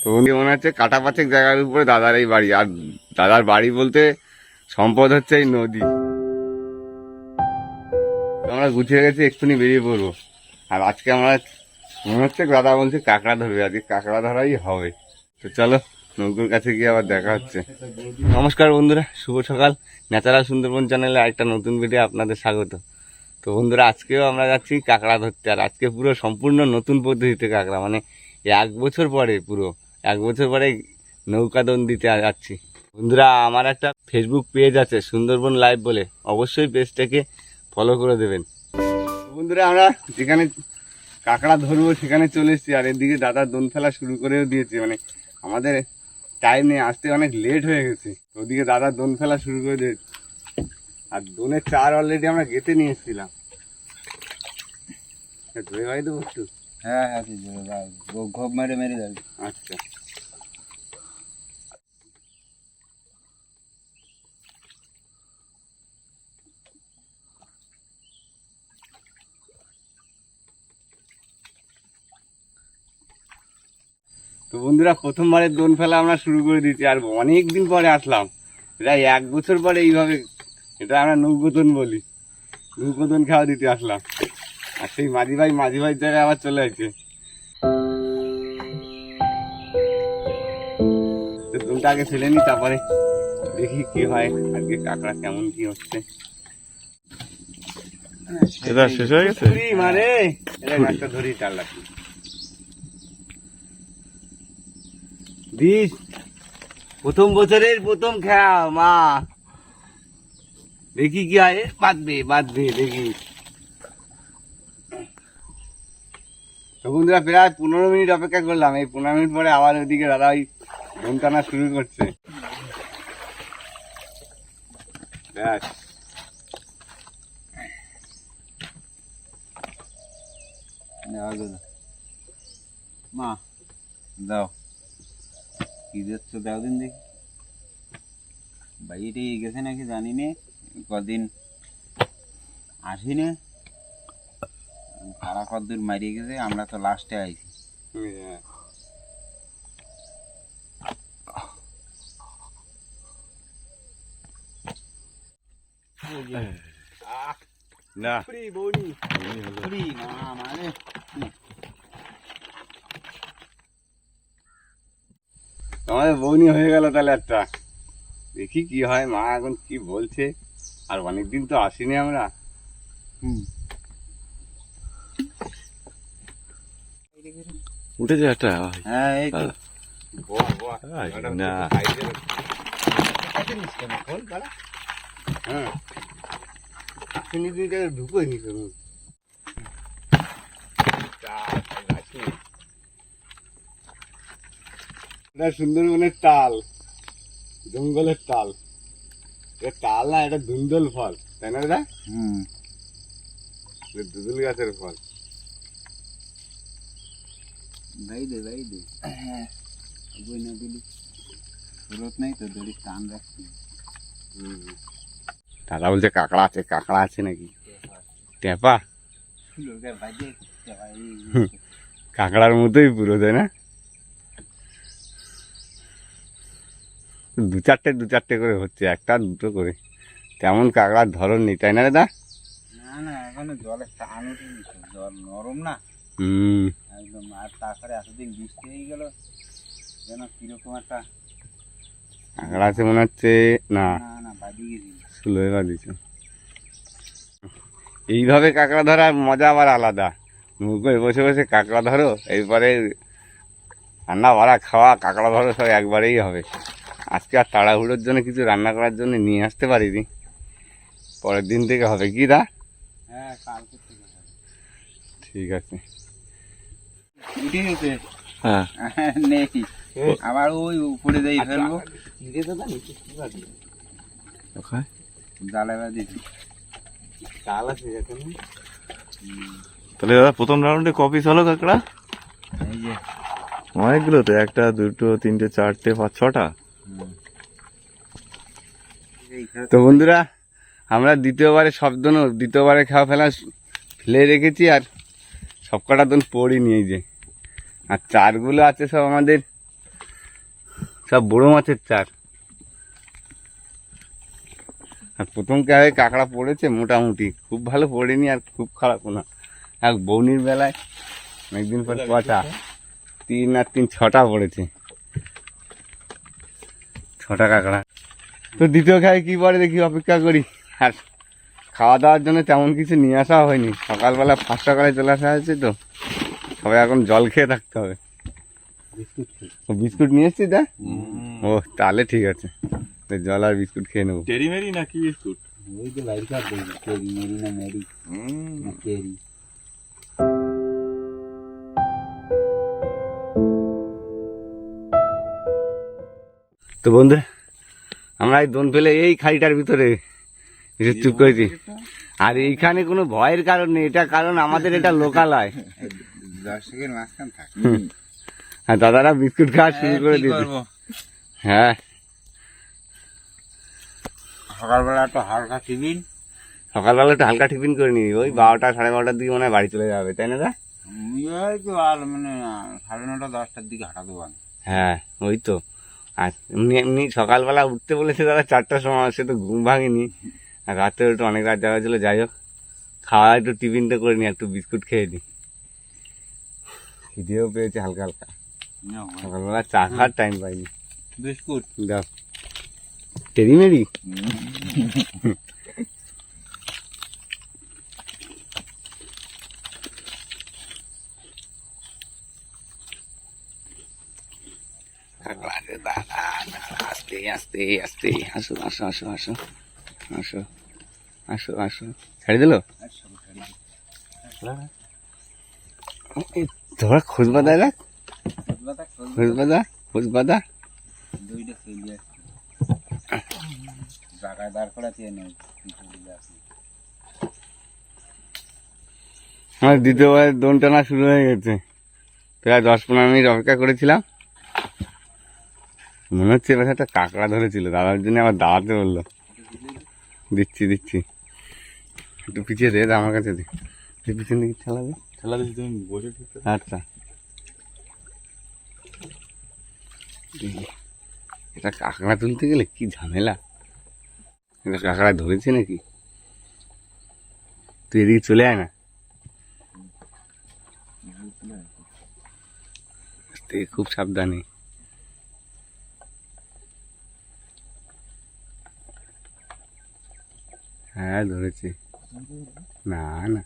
তো মনে হচ্ছে কাটা পাঁচেক জায়গার উপরে দাদার এই বাড়ি, আর দাদার বাড়ি বলতে সম্পদ হচ্ছে এই নদী। আমরা গুছিয়ে গেছি, এক্ষুনি বেরিয়ে পড়বো। আর আজকে আমরা মনে হচ্ছে দাদা বলছে কাঁকড়া ধরবে, আজকে কাঁকড়া ধরাই হবে। তো চলো নৌকোর কাছে গিয়ে আবার দেখা হচ্ছে। নমস্কার বন্ধুরা, শুভ সকাল। ন্যাচারাল সুন্দরবন চ্যানেলে একটা নতুন ভিডিও আপনাদের স্বাগত। তো বন্ধুরা আজকেও আমরা যাচ্ছি কাঁকড়া ধরতে, আর আজকে পুরো সম্পূর্ণ নতুন পদ্ধতিতে কাঁকড়া, মানে 1 বছর পরে, পুরো 1 বছর পরে নৌকা দোন দিতে যাচ্ছি। বন্ধুরা আমার একটা ফেসবুক পেজ আছে সুন্দরবন লাইভ বলে, অবশ্যই পেজটাকে ফলো করে দেবেন। বন্ধুরা আমরা যেখানে কাঁকড়া ধরবো সেখানে চলে এসেছি, আর এদিকে দাদা দোন ফেলা শুরু করেও দিয়েছে। মানে আমাদের টাইম নেই, আসতে অনেক লেট হয়ে গেছে। ওদিকে দাদা দোন ফেলা শুরু করে দিয়েছে, আর দোনের চার অলরেডি আমরা গেঁথে নিয়ে এসেছিলাম। ধরে ভাই দেবো একটু? হ্যাঁ হ্যাঁ, ঘোপ মেরে মেরে যাবে। আচ্ছা তো বন্ধুরা প্রথমবারের দোন ফেলা আমরা শুরু করে দিয়েছি, আর অনেক দিন পরে আসলাম, প্রায় 1 বছর পরে এইভাবে, এটা আমরা নৌকোদন বলি, নৌকোদন খাওয়া দিতে আসলাম। আর সেই মাঝি ভাই জায়গায় আবার চলে আসছে। দোনটা আগে ফেলে নি, তারপরে দেখি কি হয়, আজকে কাঁকড়া কেমন কি হচ্ছে। এটা শেষ হয়ে গেছে মানে এটা একটা ধরি চাল লাগবে দিস, প্রথম বছরের প্রথম খেয়া মা, দেখি কি হয়। বাঁধবে দেখি। তো বন্ধুরা প্রায় 15 মিনিট অপেক্ষা করলাম, এই 15 মিনিট পরে আবার ওইদিকে দাদা ওই দোন টানা শুরু করছে। ব্যাস মা দাও, কি দিচ্ছ দাও দিন দেখি। বাইরে গেছে নাকি জানি নে, কদিন আসিনি, কারা কদ্দূর মারিয়ে গেছে, আমরা তো লাস্টে আইছি। না মানে আমাদের বউনি হয়ে গেল তাহলে একটা। দেখি কি হয়, মা এখন কি বলছে। আর অনেকদিন তো আসিনি আমরা। উঠেছে একটা। হ্যাঁ এই তো না হ্যাঁ ঢুকোই নি কোনো। এটা সুন্দরবনের তাল, জঙ্গলের তাল। এটা তাল না, এটা ধুন্দল ফল, তাই না দাদা? দুদুল গাছের ফল। ভাই দে বই না দিলি রোদ নাই তো, দড়ি টান রাখছি। দাদা বলছে কাঁকড়া আছে নাকি? টেপা কাঁকড়ার মতোই পুরো, তাই না? দু চারটে করে হচ্ছে, একটা দুটো করে, তেমন কাঁকড়ার ধরন নেই, তাই না দাদা? না এখনো জলের টান উঠেনি তো, জল নরম না একদম। আর তারপরে এতদিন বৃষ্টি হয়ে গেল, যেন কিরকম একটা কাঁকড়া আছে মনে হচ্ছে। না বাদি গেছিল, সুলোয় বাদিছে। এইভাবে কাঁকড়া ধরার মজা আবার আলাদা। নৌকোয় বসে বসে কাঁকড়া ধরো, এরপরে রান্না বাড়া খাওয়া, কাঁকড়া ধরো, সব একবারেই হবে। আজকে আর তাড়াহুড়োর জন্য কিছু রান্না করার জন্য নিয়ে আসতে পারিনি, পরের দিন থেকে হবে কি দা? হ্যাঁ কালকে থেকে হবে। ঠিক আছে। উঠে গেছে? হ্যাঁ নেই, আবার ওই উপরে যাই ফেলবো। জালে বাঁধিয়েছি। তাহলে দাদা প্রথম রাউন্ডে কপিস হলো কাঁকড়া? এই যে অনেকগুলো তো, 1, 2, 3, 4, 5, 6টা। তো বন্ধুরা আমরা দ্বিতীয়বারে খাওয়া ফেলা ফেলে রেখেছি, আর সব কটা দোন পড়ি নিয়ে যে, আর চারগুলো আছে সব আমাদের সব বড় মাছের চার। আর প্রথম কারে কাঁকড়া পড়েছে মোটামুটি, খুব ভালো পড়েনি আর খুব খারাপও না। এক বৌনির বেলায় অনেকদিন পর কটা 3 আর 3 6টা পড়েছে, 6টা কাঁকড়া। তো দ্বিতীয় খায় কি পরে দেখি, অপেক্ষা করি। আর খাওয়া দাওয়ার জন্য তেমন কিছু নিয়ে আসা হয়নি, সকালবেলা 5 সকালে চলে আসা হয়েছে, তো সবাই এখন জল খেয়ে থাকতে হবে। বিস্কুট নিয়ে এসছি দা? ও তাহলে ঠিক আছে, জল আর বিস্কুট খেয়ে নেবো। টেরি মেরি নাকি বিস্কুট? ওই যে লাইট কাপ কেরি মেরি না মেরি না কেরি। তো বন্ধু, আমরা এই দোন ফেলে এই খাড়িটার ভিতরে এসে চুপ করেছি। আর এইখানে কোনো ভয়ের কারণ নেই, এটা কারণ আমাদের এটা লোকালয়। দর্শকের মাঝখান থাকে। আর দাদারা বিস্কুট খাওয়া শুরু করে দিয়েছে। হ্যাঁ, সকালবেলা একটু হালকা টিফিন, সকালবেলা একটু হালকা টিফিন করে নি, ওই 12টা 12:30 দিকে মনে হয় বাড়ি চলে যাবে, তাই না দা? ওই তো আর মানে 9:30 10টার দিকে হাঁটা দেবো। হ্যাঁ ওই তো। আর এমনি এমনি সকালবেলা উঠতে বলেছে দাদা 4টার সময়, সে তো ঘুম ভাঙেনি। আর রাতে একটু অনেক রাত যাওয়া ছিল, যাই হোক খাওয়া একটু টিফিনটা করে নি, একটু বিস্কুট খেয়ে নি, খিদেও পেয়েছে হালকা হালকা। সকালবেলা চা খাওয়ার টাইম পাইনি। বিস্কুট দাও টেরি মেরি। আস্তে আস্তে আস্তে, আসো আসো আসো আসো আসো আসো আসো। ছেড়ে দিল তোরা খোঁজ বাদা, দেখ খোঁজ বাদা, খোঁজ বাদা। দুইটা ফেলে আসছে জায়গায় দাঁড় করাতে নেই। আমার দ্বিতীয়বার দোন টানা শুরু হয়ে গেছে, প্রায় 10-15 মিনিট অপেক্ষা করেছিলাম। মনে হচ্ছে এবার একটা কাঁকড়া ধরেছিল, দাদার জন্য আবার দাঁড়াতে বললো। দিচ্ছি দিচ্ছি, একটু পিছিয়ে দে, আমার কাছে দে, পিছন দিকে ঠেলাবে। খেলা দিচ্ছি, তুমি বসে থাকতে। আচ্ছা, এটা কাঁকড়া তুলতে গেলে কি ঝামেলা। এটা কাঁকড়া ধরেছে নাকি? তুই এদিকে চলে আয় না, খুব সাবধানে। হ্যাঁ ধরেছে, না না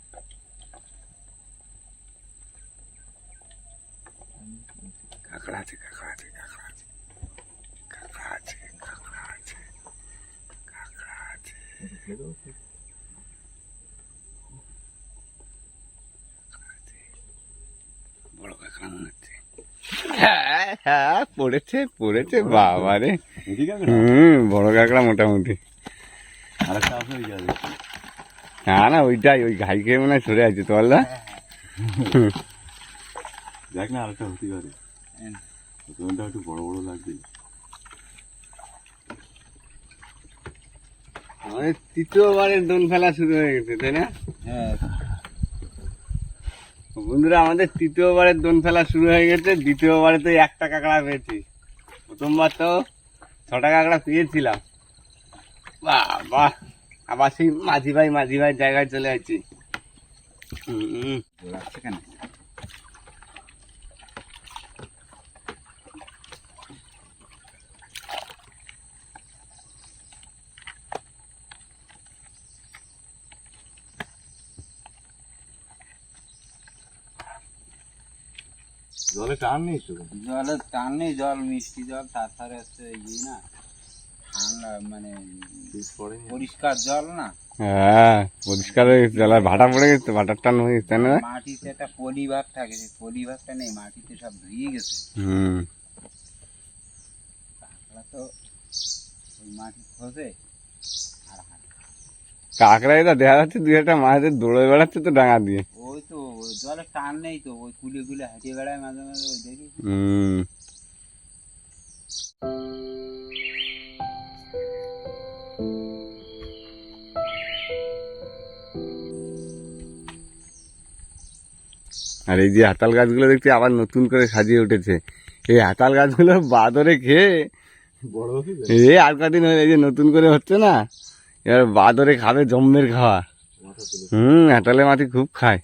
কাঁকড়া আছে, কাঁকড়া আছে, কাঁকড়া আছে, কাঁকড়া আছে, কাঁকড়া আছে, কাঁকড়া আছে। বড় কাঁকড়া মনে হচ্ছে। হ্যাঁ হ্যাঁ পড়েছে পড়েছে, বাবা রে। বড় কাঁকড়া মোটামুটি। আরেকটা আসলে হয়ে যাবে। না না ওইটাই, ওই ঘাই খেয়ে মনে হয় সরে আছে তো আল্লাহ। দেখ না আরেকটা হতে পারে, দোনটা একটু বড় বড় লাগবে। আমাদের তৃতীয়বারের দোন ফেলা শুরু হয়ে গেছে, তাই না? হ্যাঁ বন্ধুরা, আমাদের তৃতীয়বারের দোন ফেলা শুরু হয়ে গেছে। দ্বিতীয়বারে তো একটা কাঁকড়া পেয়েছি, প্রথমবার তো 6টা কাঁকড়া পেয়েছিলাম। বাহ বাহ, আবার সেই মাঝি ভাই জায়গায় চলে আসছি। লাগছে কেন? জলে টান নেই তো? জলের টান নেই, জল মিষ্টি জল, তারপরে হচ্ছে না ঠান্ডা, মানে পরিষ্কার জল না। হ্যাঁ পরিষ্কার হয়ে গেছে, জল আর ভাটা পড়ে গেছে, ভাটার টান হয়ে গেছে, তাই না? মাটিতে একটা পলিভাব থাকে, সেই পলিভাবটা নেই, মাটিতে সব ধুয়ে গেছে। কাঁকড়া তো ওই মাটি খোঁজে আর কাঁকড়া এটা দেখা যাচ্ছে 2-1টা মাছের দৌড়ে বেড়াচ্ছে তো ডাঙা দিয়ে। ওই তো জলে টান নেই তো, ওই কুলে কুলে হাঁটিয়ে বেড়ায় মাঝে মাঝে, ওই দেখি। আর এই যে হাতাল গাছগুলো দেখছি আবার নতুন করে সাজিয়ে উঠেছে। এই হাতাল গাছগুলো বাদরে খেয়ে বড় হচ্ছে তো? এই আর কদিন হয়ে এই যে নতুন করে হচ্ছে না, এবার বাদরে খাবে জম্মের খাওয়া। মাথা তুলে এঁটালে মাটি খুব খায়।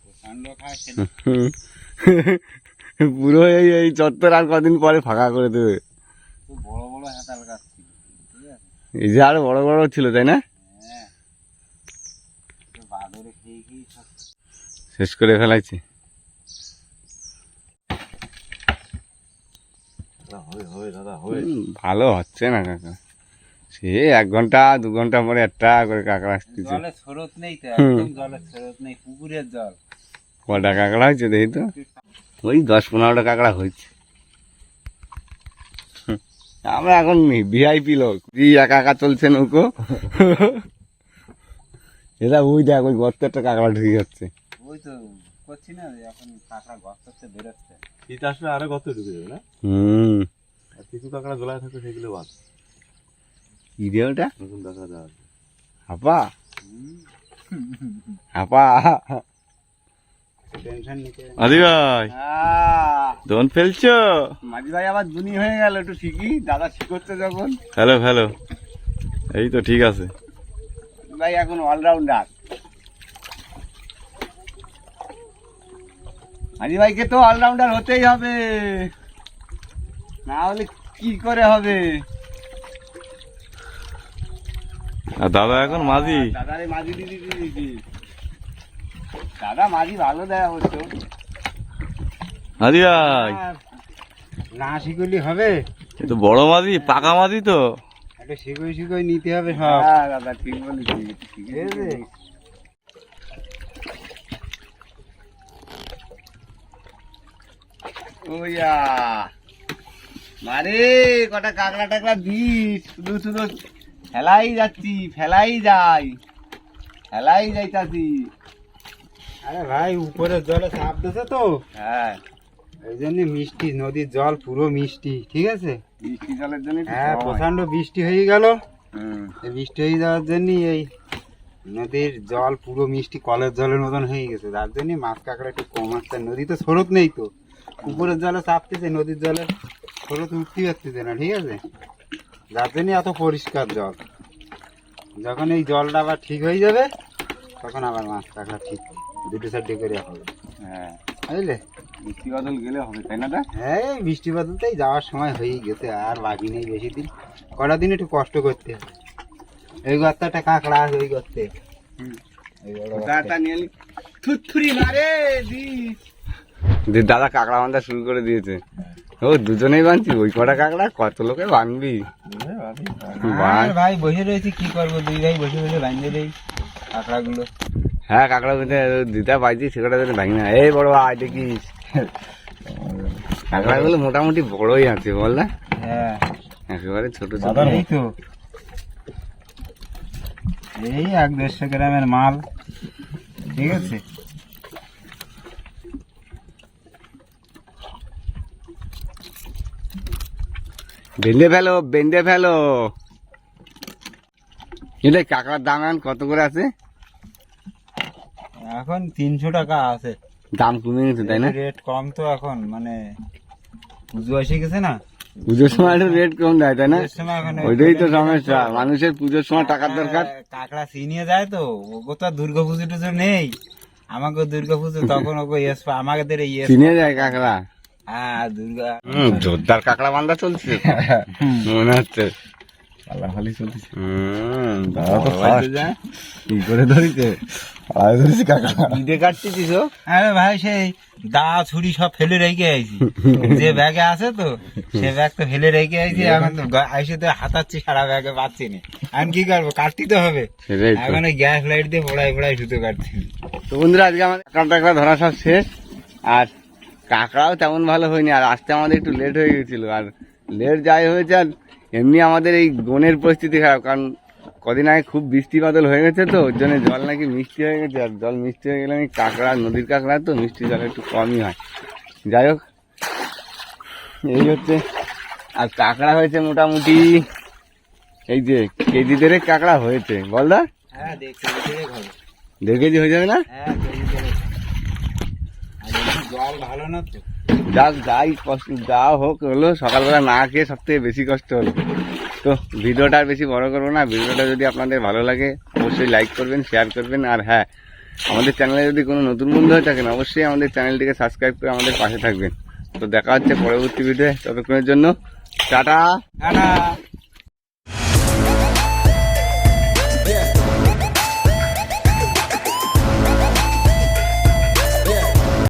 প্রচন্ড খায় সেটা। হুম। পুরো এই চত্বর আর কদিন পরে ফাঁকা করে দেবে। খুব বড় বড় হেতাল গাছ ছিল, ঠিক আছে? এই যে আরো বড় বড় ছিল তাই না, হ্যাঁ, তো বাদরে খেয়ে খেয়ে সব শেষ করে ফেলাইছে। হবে দাদা হবে। ভালো হচ্ছে না কাকা, সে 1 ঘন্টা 2 ঘন্টা পরে একটা করে কাঁকড়া আসতেছে। জলের স্রোত নেই তো, একদম জলের স্রোত নেই, পুকুরের জল। কটা কাঁকড়া হয়েছে দেখি তো, ওই 10-15টা কাঁকড়া হয়েছে। আমরা এখন ভিআইপি লোক, কি একা একা চলছে নৌকো। এটা ওই দেখ ওই গর্তে একটা কাঁকড়া ঢুকে যাচ্ছে। ওই তো করছি না যে এখন কাঁকড়া গর্ত থেকে বেরোচ্ছে। শীত আসলে আরো কত ঢুকে যাবে না? আর কিছু কাঁকড়া গলায় থাকে সেগুলো বাদ। কি রে ওটা, নতুন কাঁকড়া দেওয়া আছে। হাপা হুম। হাপা। টেনশন নিতে মাঝি ভাই দোন ফেলছো? মাঝি ভাই আবার দুনি হয়ে গেল একটু, ঠিকই দাদা শিখচ্ছে যখন। হ্যালো হ্যালো, এই তো ঠিক আছে ভাই, এখন অলরাউন্ডার। মাঝি ভাইকে তো অলরাউন্ডার হতেই হবে, না হলে কি করে হবে। দাদা এখন মাঝি। দাদারে মাঝি দিদি দিদি, দাদা মাঝি ভালো দেয় অবশ্য। মাঝি ভাই আর না শিখলি হবে, এ তো বড় মাঝি, পাকা মাঝি তো। একটা শিখই নিতে হবে সব। হ্যাঁ দাদা ঠিক বলেছি, ঠিক ঠিক আছে? আছে। ওইয়া মারে কটা কাঁকড়া টাকড়া দিস, শুধু শুধু ফেলাই যাচ্ছি, ফেলাই যাইতাছি। আরে ভাই উপরের জলে চাপ দিছে তো, হ্যাঁ এই জন্য মিষ্টি, নদীর জল পুরো মিষ্টি, ঠিক আছে? বৃষ্টি জলের জন্য একটু হ্যাঁ, কম হয়। প্রচন্ড বৃষ্টি হয়ে গেল। হুম। এই বৃষ্টি হয়ে যাওয়ার জন্য এই নদীর জল পুরো মিষ্টি কলের জলের মতন হয়ে গেছে, যার জন্য মাছ কাঁকড়া একটু কম আসছে। নদীতে স্রোত নেই তো, উপরের জলে চাপতেছে, নদীর জলে স্রোত উঠতে পারতেছে না, ঠিক আছে? যার জন্য এত পরিষ্কার জল। যখন এই জলটা আবার ঠিক হয়ে যাবে তখন আবার মাছ কাঁকড়া ঠিক দুটো সাইডে করে হবে, হ্যাঁ বুঝলে? বৃষ্টি বাদল গেলে হবে তাই না দা? হ্যাঁ, এই বৃষ্টি বাদলতেই যাওয়ার সময় হয়েই গেছে, আর বাকি নেই বেশি দিন। কটা দিন একটু কষ্ট করতে হবে। এই গর্তে একটা কাঁকড়া আছে, ওই গর্তে। এই বড় গর্তে। দাদা নিয়ে এলি, থুতথুরি মারে দিস। দাদা কাঁকড়া বান্ধা শুরু করে দিয়েছে। ও দুজনেই বানছি, ওই কটা কাঁকড়া কত লোকে বানবি। আর ভাই বসে রয়েছি, কি করবো, দুই ভাই বসে বসে বাঁধিয়ে দেই কাঁকড়াগুলো। হ্যাঁ কাঁকড়া বেঁধে দিতে পাইছি, সেটা যেন ভাঙি না। এই বড় ভাই দেখিস, কাঁকড়াগুলো মোটামুটি বড়ই আছে বল না, হ্যাঁ, একেবারে ছোট ছোট। এই তো এই 150 গ্রামের মাল, ঠিক আছে? বেঁধে ফেলো। এটা কাঁকড়ার দাম এখন কত করে আছে? এখন 300 টাকা আছে। দাম কমে গেছে তাই না? রেট কম তো এখন, মানে পুজো এসে গেছে না, পুজোর সময় একটু রেট কম দেয় তাই না? পুজোর সময় এখন ওইটাই তো সমস্যা, মানুষের পুজোর সময় টাকার দরকার। কাঁকড়া ছিনিয়ে যায় তো, ওগো তো আর দুর্গাপুজো টুজো নেই। আমাকে দুর্গাপুজো তখন ওগো আমাদের চিনে যায় কাঁকড়া। হ্যাঁ, দুর্গা জোরদার কাঁকড়া বান্ধা চলছে মনে হচ্ছে। পালাপালি চলছে। দাদা তো কি করে ধরিছে? ঈদে কাটছিস? আরে ভাই সেই দা ছুরি সব ফেলে রেখে আইছি, যে ব্যাগে আছে তো সে ব্যাগ তো ফেলে রেখে আইছি। এখন তো আইসে তো হাতাচ্ছি, সারা ব্যাগে পাচ্ছি না। এখন কি করবো, কাটতে তো হবে। সেটাই তো। এখন ওই গ্যাস লাইট দিয়ে ফোড়াই সুতো কাটছি। তো বন্ধুরা আজকে আমাদের কাঁকড়া টাকড়া ধরা সব শেষ, আর কাঁকড়াও তেমন ভালো হয়নি, আর আসতে আমাদের একটু লেট হয়ে গেছিল। আর লেট যাই হয়েছে, আর এমনি আমাদের এই বনের পরিস্থিতি খারাপ, কারণ কদিন আগে খুব বৃষ্টি বাদল হয়ে গেছে তো, ওর জন্য জল নাকি মিষ্টি হয়ে গেছে। আর জল মিষ্টি হয়ে গেলে আমি কাঁকড়া, নদীর কাঁকড়া তো মিষ্টি জল একটু কমই হয়। যাই হোক, এই হচ্ছে। আর কাঁকড়া হয়েছে মোটামুটি এই যে কেজি দেড়েক কাঁকড়া হয়েছে, বল দা? হ্যাঁ, দেখছি 1.5 কেজি হয়ে যাবে না? হ্যাঁ, জল ভালো না তো। যাক যাই কষ্ট যা হোক হলো, সকালবেলা না খেয়ে সব থেকে বেশি কষ্ট হলো। তো ভিডিওটা আর বেশি বড় করবো না, ভিডিওটা যদি আপনাদের ভালো লাগে অবশ্যই লাইক করবেন, শেয়ার করবেন। আর হ্যাঁ, আমাদের চ্যানেলে যদি কোনো নতুন বন্ধু হয়ে থাকেন অবশ্যই আমাদের চ্যানেলটিকে সাবস্ক্রাইব করে আমাদের পাশে থাকবেন। তো দেখা হচ্ছে পরবর্তী ভিডিও, ততক্ষণের জন্য টাটা। টাটা।